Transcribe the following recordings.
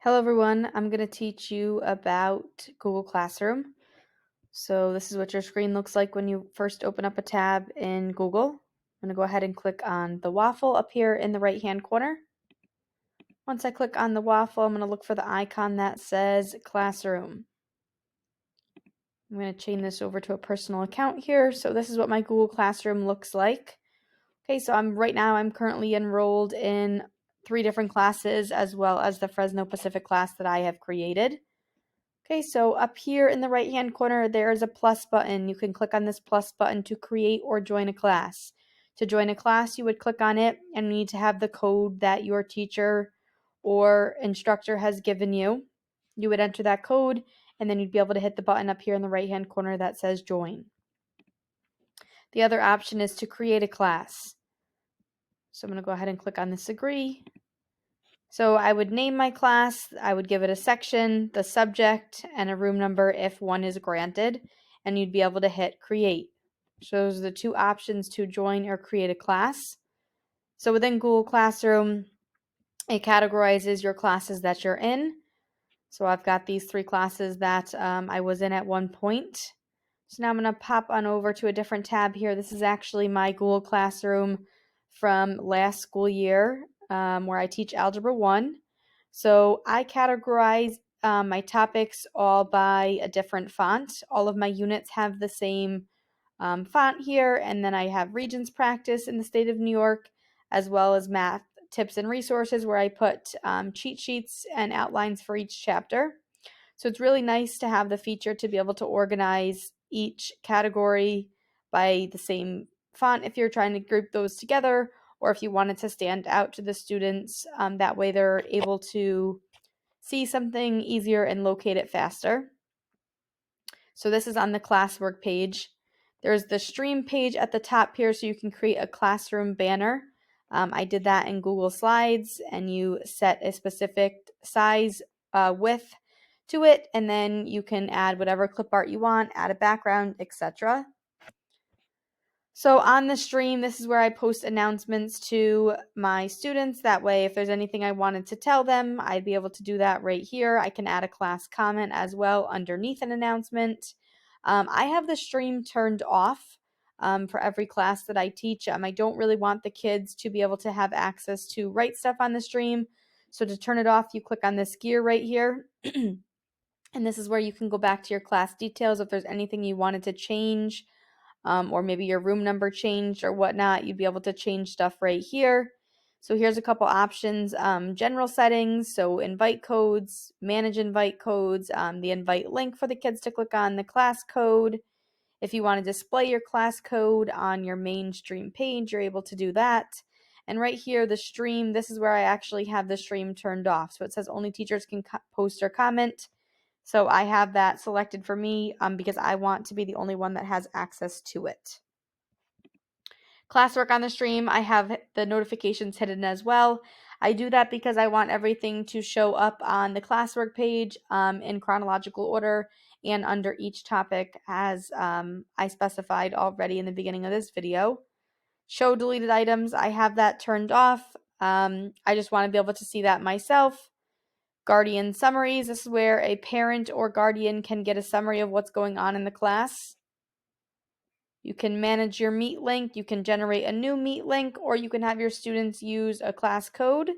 Hello everyone, I'm going to teach you about Google Classroom. So this is what your screen looks like when you first open up a tab in Google. I'm going to go ahead and click on the waffle up here in the right hand corner. Once I click on the waffle, I'm going to look for the icon that says Classroom. I'm going to change this over to a personal account here. So this is what my Google Classroom looks like. Okay, so I'm currently enrolled in 3 different classes as well as the Fresno Pacific class that I have created. Okay, so up here in the right hand corner, there's a plus button. You can click on this plus button to create or join a class. To join a class, you would click on it and you need to have the code that your teacher or instructor has given you. You would enter that code and then you'd be able to hit the button up here in the right hand corner that says join. The other option is to create a class. So I'm going to go ahead and click on this agree. So I would name my class, I would give it a section, the subject, and a room number if one is granted, and you'd be able to hit create. So those are the 2 options to join or create a class. So within Google Classroom, it categorizes your classes that you're in. So I've got these 3 classes that I was in at one point. So now I'm going to pop on over to a different tab here. This is actually my Google Classroom from last school year where I teach Algebra 1. So I categorize my topics all by a different font. All of my units have the same font here, and then I have Regents Practice in the state of New York, as well as Math Tips and Resources, where I put cheat sheets and outlines for each chapter. So it's really nice to have the feature to be able to organize each category by the same font if you're trying to group those together, or if you wanted to stand out to the students. That way they're able to see something easier and locate it faster. So this is on the classwork page. There's the stream page at the top here, so you can create a classroom banner. I did that in Google Slides, and you set a specific size width to it, and then you can add whatever clip art you want, add a background, etc. So on the stream, this is where I post announcements to my students. That way, if there's anything I wanted to tell them, I'd be able to do that right here. I can add a class comment as well underneath an announcement. I have the stream turned off for every class that I teach. I don't really want the kids to be able to have access to write stuff on the stream. So to turn it off, you click on this gear right here. And this is where you can go back to your class details if there's anything you wanted to change. Or maybe your room number changed or whatnot, you'd be able to change stuff right here. So here's a couple options. General settings, so invite codes, manage invite codes, the invite link for the kids to click on, the class code. If you want to display your class code on your main stream page, you're able to do that. And right here, the stream, this is where I actually have the stream turned off. So it says only teachers can post or comment. So I have that selected for me because I want to be the only one that has access to it. Classwork on the stream, I have the notifications hidden as well. I do that because I want everything to show up on the classwork page in chronological order and under each topic as I specified already in the beginning of this video. Show deleted items, I have that turned off. I just want to be able to see that myself. Guardian summaries, this is where a parent or guardian can get a summary of what's going on in the class. You can manage your Meet link, you can generate a new Meet link, or you can have your students use a class code.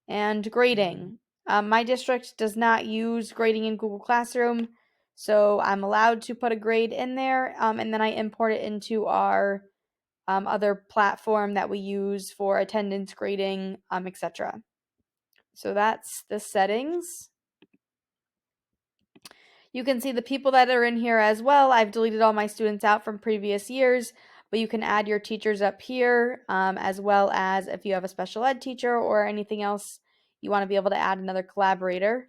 And grading. My district does not use grading in Google Classroom, so I'm allowed to put a grade in there, and then I import it into our other platform that we use for attendance grading, etc. So that's the settings. You can see the people that are in here as well. I've deleted all my students out from previous years, but you can add your teachers up here, as well as if you have a special ed teacher or anything else, you want to be able to add another collaborator.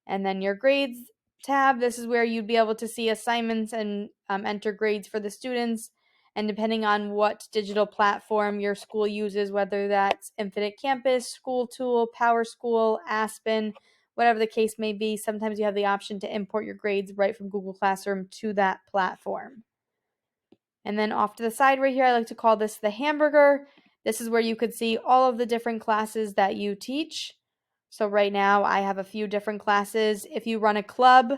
And then your grades tab, this is where you'd be able to see assignments and enter grades for the students. And depending on what digital platform your school uses, whether that's Infinite Campus, School Tool, PowerSchool, Aspen, whatever the case may be, sometimes you have the option to import your grades right from Google Classroom to that platform. And then off to the side right here, I like to call this the hamburger. This is where you could see all of the different classes that you teach. So right now I have a few different classes. If you run a club,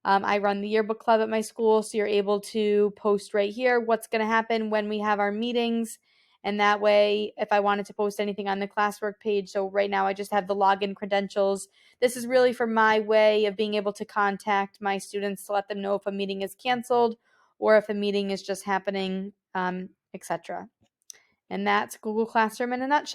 I run the yearbook club at my school, so you're able to post right here what's going to happen when we have our meetings. And that way, if I wanted to post anything on the classwork page, so right now I just have the login credentials. This is really for my way of being able to contact my students to let them know if a meeting is canceled or if a meeting is just happening, etc. And that's Google Classroom in a nutshell.